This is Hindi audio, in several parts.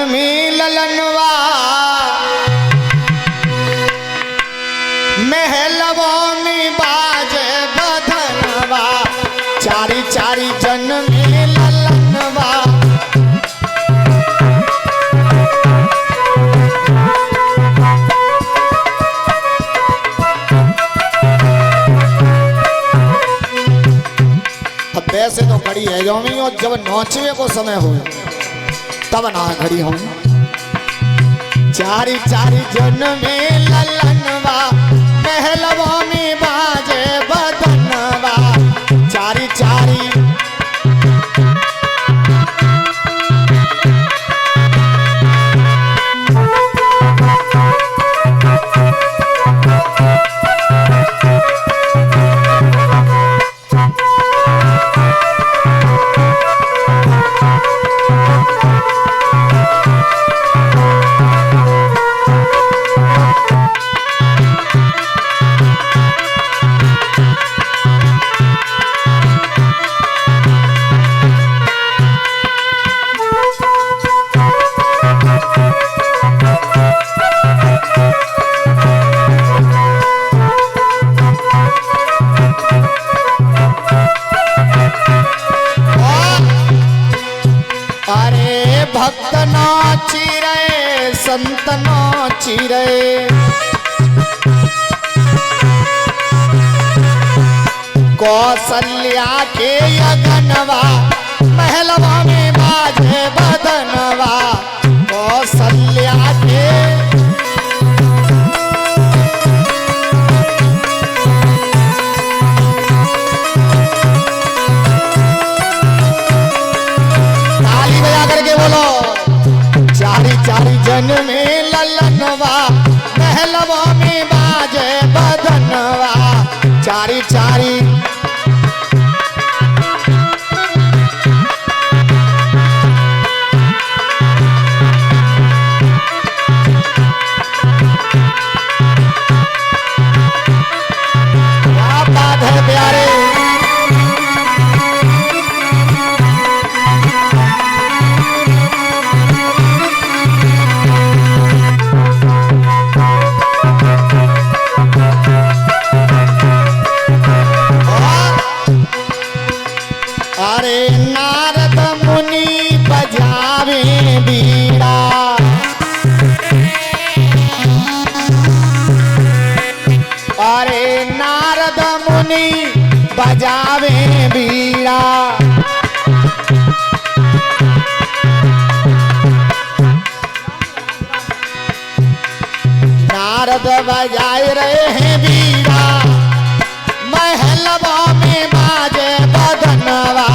ललनवा महलवा में बाजे बधनवा चारी चारी जन्म ललनवा। अब वैसे तो खड़ी है जो मैं और जब नौचवे को समय हो तब ना खड़ी हूँ। चारी चारी जन्म ललनवा महलवा में बाजे बदनवा चारी चारी। भक्त नाची रे संत नाची रे कौशल्या के यगनवा महलवा में बाजे बदनवा कौशल्या के। ताली बजा करके बोलो चारी चारी जन्म ललनवा महलवा में बाजे बदनवा चारी चारी। क्या बात है प्यारे। अरे नारद मुनि बजावे बीड़ा अरे नारद मुनि बजावे बीड़ा नारद बजाए रहे हैं बीड़ा महलवा में बाजे बदनवा।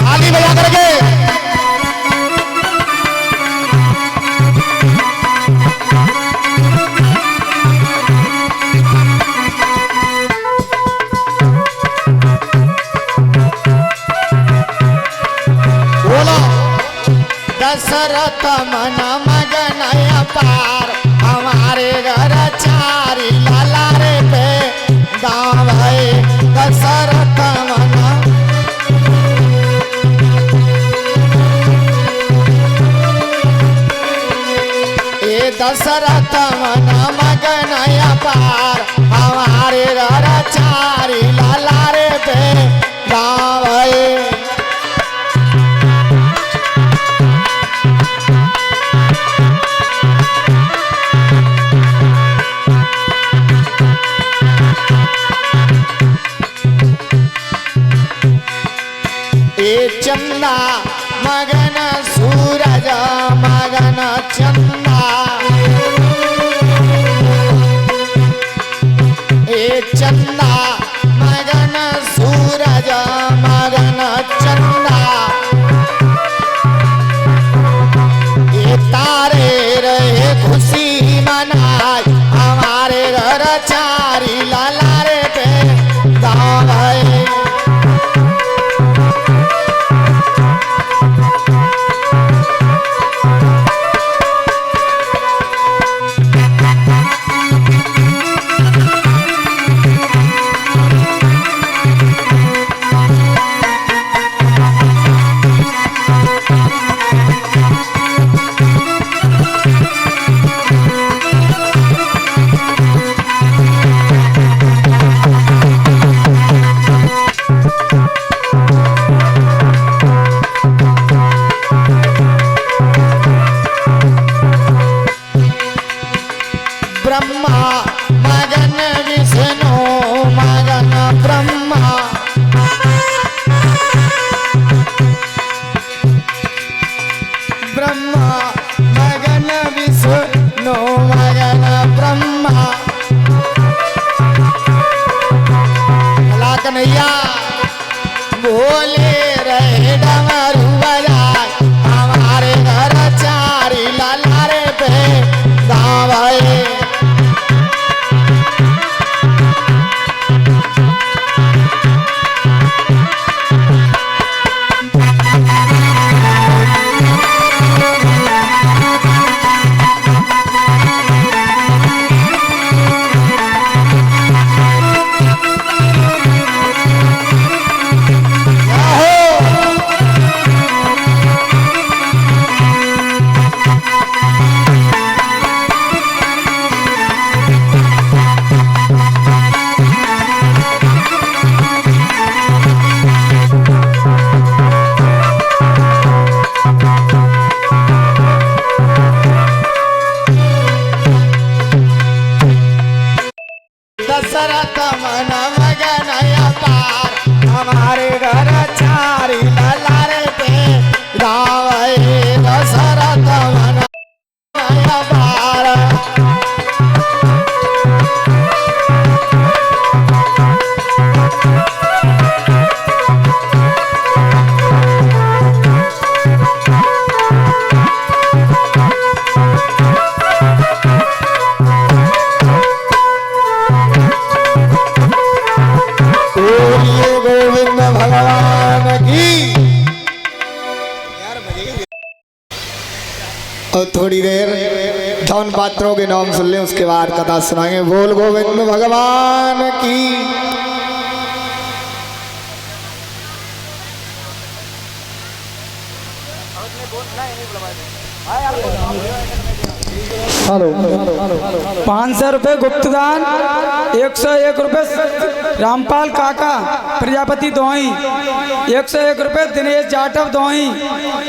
ताली बजा करके दशरथ मन मगन अपार हमारे घर चारी लाला रे पे गाँव है दशरथ मन। ये दशरथ मन मगन अपार हमारे घर चारी लाला रे पे गाँव है। चंदा मगन सूरज मगन चंदा ए चंदा मगन सूरज मगन चंदा ये तारे रहे खुशी मनाए हमारे घर चारी लाला रे पे गाँव ब्रह्मा ब्रह्मा मगन विष्णु मगन ब्रह्मा कन्हैया बोले रहे डमरू बजाए हमारे घर चारी लालारे पे गावे दशरथ मन मगन अपार हमारे घर चारी लालारे पे गावे दशरथ मन अपार गोविंद भगवान की। और थोड़ी देर धन पात्रों के नाम सुन ले, उसके बाद कथा सुनाएंगे। बोल गोविंद भगवान की। हेलो 500 रुपये गुप्तदान, 101 रुपये रामपाल काका प्रजापति दोही, 101 रुपये दिनेश जाटव दोही,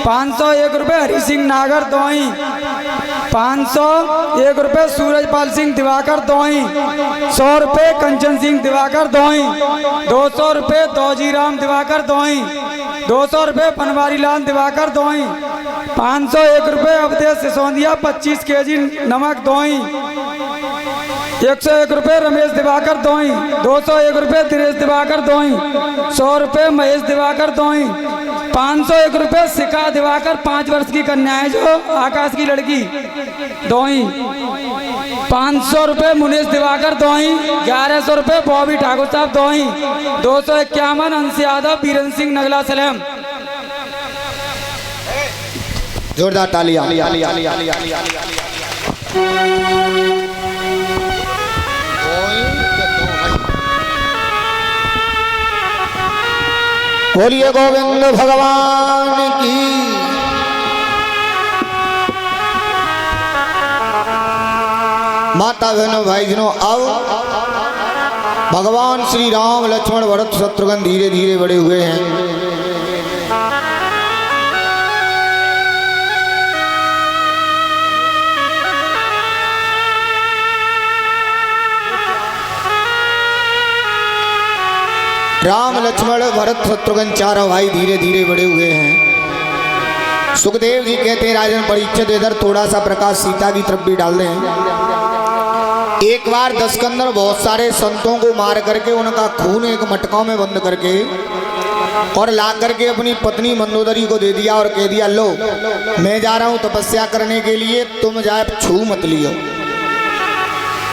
501 रुपये हरि सिंह नागर दोही, 501 रुपये सूरजपाल सिंह दिवाकर दोही, 100 रुपये कंचन सिंह दिवाकर दोही, 200 रुपये दौजीराम दिवाकर दोही, 200 रुपये पनवारी लाल दिवाकर दोही, 501 रुपये अवधेश सिसोदिया 25 केजी नमक दोही, 101 रुपये रमेश दिवाकर दोही, 201 रुपये दिनेश दिवाकर दोही, 100 रुपये महेश दिवाकर दोही, 501 रुपये शिखा दिवाकर 5 वर्ष की कन्या है जो आकाश की लड़की दोही, 500 रुपये मुनीश दिवाकर दोही, 1100 रुपये बॉबी ठाकुर साहब दोही, 251 अंश यादव बीरेंद्र सिंह नगला सलेम। जोरदार तालियां। बोलिए गोविंद भगवान की। माता बहनों भाई जनों, अब भगवान श्री राम लक्ष्मण भरत शत्रुघ्न धीरे धीरे बड़े हुए हैं। राम लक्ष्मण भरत शत्रुघ्न चारों भाई धीरे धीरे बड़े हुए हैं। सुखदेव जी कहते हैं राजन परीक्षित इधर थोड़ा सा प्रकाश सीता की तरफ भी डाल दें। एक बार दशकंदर बहुत सारे संतों को मार करके उनका खून एक मटकों में बंद करके और ला करके अपनी पत्नी मंदोदरी को दे दिया और कह दिया, लो मैं जा रहा हूं तपस्या करने के लिए, तुम जाए छू मत लियो।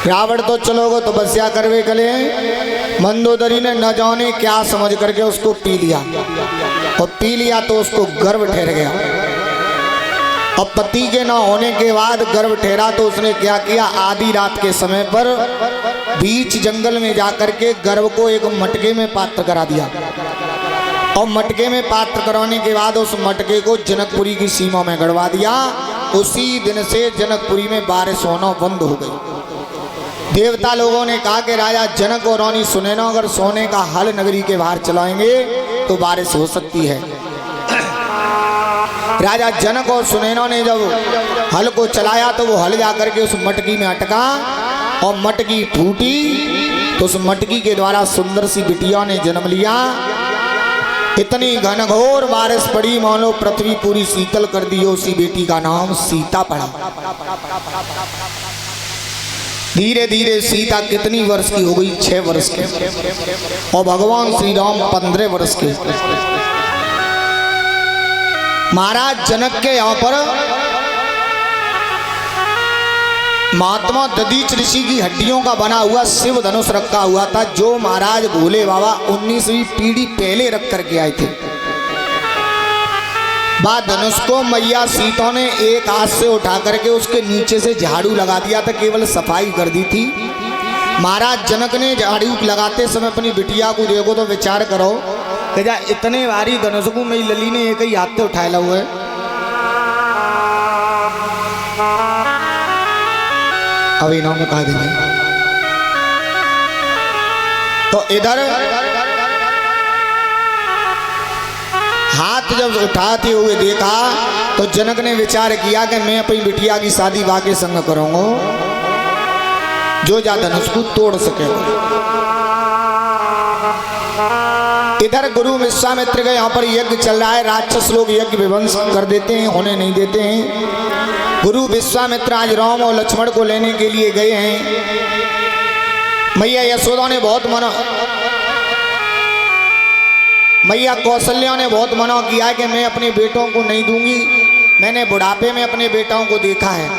रावण तो चलोगे तपस्या करवे कले। मंदोदरी ने न जाने क्या समझ करके उसको पी लिया और पी लिया तो उसको गर्व ठहर गया। अब पति के न होने के बाद गर्व ठहरा तो उसने क्या किया, आधी रात के समय पर बीच जंगल में जाकर के गर्व को एक मटके में पात्र करा दिया और मटके में पात्र कराने के बाद उस मटके को जनकपुरी की सीमा में गड़वा दिया। उसी दिन से जनकपुरी में बारिश होना बंद हो गई। देवता लोगों ने कहा कि राजा जनक और रानी सुनैना अगर सोने का हल नगरी के बाहर चलाएंगे तो बारिश हो सकती है। राजा जनक और सुनैना ने जब हल को चलाया तो वो हल जाकर के उस मटकी में अटका और मटकी फूटी उस मटकी के द्वारा सुंदर सी बिटिया ने जन्म लिया। इतनी घनघोर बारिश पड़ी मानो पृथ्वी पूरी शीतल कर दी। उसी बेटी का नाम सीता पड़ा। धीरे धीरे सीता कितनी वर्ष की हो गई? 6 वर्ष की। और भगवान श्री राम 15 वर्ष के। महाराज जनक के यहाँ पर महात्मा दधीच ऋषि की हड्डियों का बना हुआ शिव धनुष रखा हुआ था, जो महाराज भोले बाबा 19वीं पीढ़ी पहले रख करके आए थे। बाद धनुष को मैया सीता ने एक हाथ से उठा करके उसके नीचे से झाड़ू लगा दिया था, केवल सफाई कर दी थी। महाराज जनक ने झाड़ू लगाते समय अपनी बिटिया को देखो तो विचार करो कि जा इतने भारी धनुष को मेरी लली ने एक ही हाथ से उठाया हुआ है। अभी नाम कहा देंगे तो इधर हाथ जब उठाते हुए देखा तो जनक ने विचार किया कि मैं अपनी बिटिया की शादी बा के संग करूंगा, जो जा धनुष को तोड़ सके। इधर गुरु विश्वामित्र के यहाँ पर यज्ञ चल रहा है। राक्षस लोग यज्ञ विध्वंस कर देते हैं, होने नहीं देते हैं। गुरु विश्वामित्र आज राम और लक्ष्मण को लेने के लिए गए हैं। मैया यशोदा ने बहुत मना, मैया कौशल्या ने बहुत मना किया कि मैं अपने बेटों को नहीं दूंगी, मैंने बुढ़ापे में अपने बेटों को देखा है।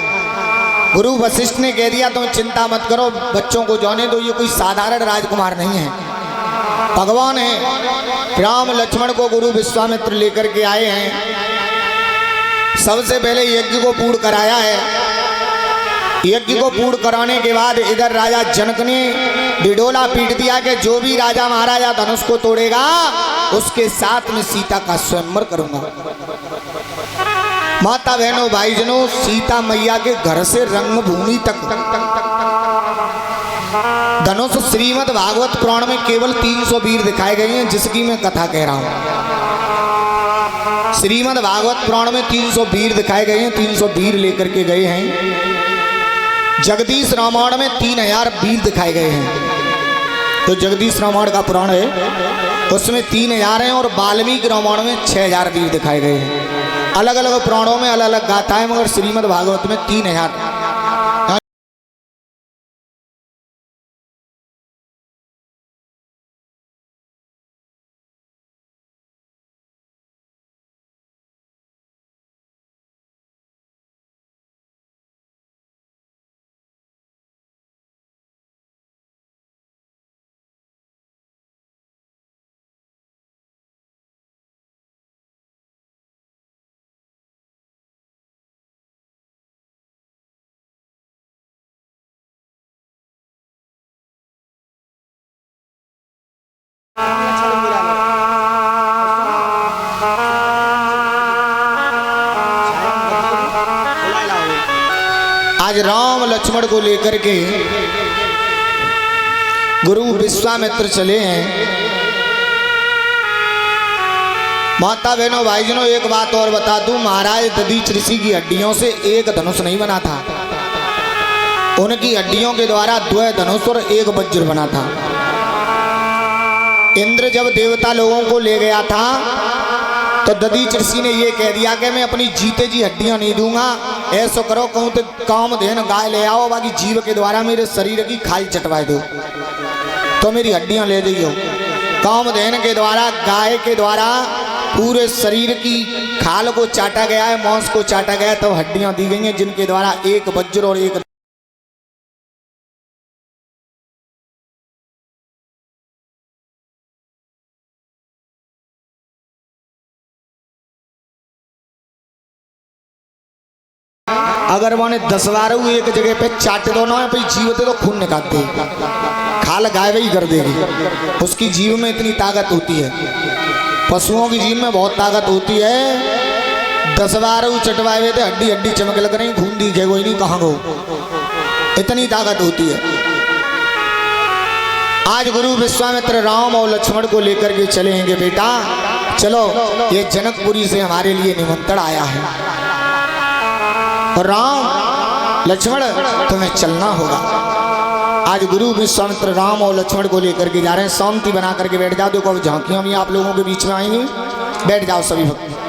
गुरु वशिष्ठ ने कह दिया तुम चिंता मत करो, बच्चों को जाने दो, ये कोई साधारण राजकुमार नहीं है, भगवान है। राम लक्ष्मण को गुरु विश्वामित्र लेकर के आए हैं। सबसे पहले यज्ञ को पूर्ण कराया है। यज्ञ को पूर्ण कराने के बाद इधर राजा जनक ने बिडोला पीट दिया कि जो भी राजा महाराजा धनुष को तोड़ेगा उसके साथ में सीता का स्वयंवर करूंगा। माता बहनों भाईजनों, सीता मैया के घर से रंगभूमि तक धनुष श्रीमद् भागवत पुराण में केवल 300 वीर दिखाए गए हैं, जिसकी मैं कथा कह रहा हूं। श्रीमद् भागवत पुराण में 300 वीर दिखाए गए हैं, 300 वीर लेकर के गए हैं। जगदीश रामायण में 3000 वीर दिखाए गए हैं। तो जगदीश रामायण का पुराण है उसमें 3000 हैं और वाल्मीकि रामायण में 6000 वीर दिखाए गए हैं। अलग अलग पुराणों में अलग अलग गाथाएं, मगर श्रीमद् भागवत में 3000। आज राम लक्ष्मण को लेकर के गुरु विश्वामित्र चले हैं। माता बहनों भाईजनों, एक बात और बता दूं, महाराज दधीच ऋषि की हड्डियों से एक धनुष नहीं बना था, उनकी हड्डियों के द्वारा 2 धनुष और 1 वज्र बना था। इंद्र जब देवता लोगों को ले गया था तो दधीच ऋषि ने ये कह दिया कि मैं अपनी जीते जी हड्डियां नहीं दूंगा, ऐसा करो कहूं तो कामधेन गाय ले आओ, बाकी जीव के द्वारा मेरे शरीर की खाल चटवा दो, तो मेरी हड्डियां ले जाइयो। कामधेन के द्वारा, गाय के द्वारा पूरे शरीर की खाल को चाटा गया है, मांस को चाटा गया है, तो हड्डियां दी गई हैं, जिनके द्वारा 1 वज्र और 1 अगर मैंने 10 बार एक जगह पे चाट दो ना भाई, जीवते तो खून निकालते, खाल गायब ही कर देगी। उसकी जीव में इतनी ताकत होती है, पशुओं की जीव में बहुत ताकत होती है। 10 बार चटवाए हुए थे, हड्डी हड्डी चमक लग रही, खून दिखे कोई नहीं कहाँ गो, इतनी ताकत होती है। आज गुरु विश्वामित्र राम और लक्ष्मण को लेकर के चलेंगे, बेटा चलो, ये जनकपुरी से हमारे लिए निमंत्रण आया है और राम लक्ष्मण तुम्हें चलना होगा। आज गुरु विश्वामित्र राम और लक्ष्मण को लेकर के जा रहे हैं। शांति बना करके बैठ जाओ। देखो अब झांकियां भी आप लोगों के बीच में आएंगी। बैठ जाओ सभी भक्त।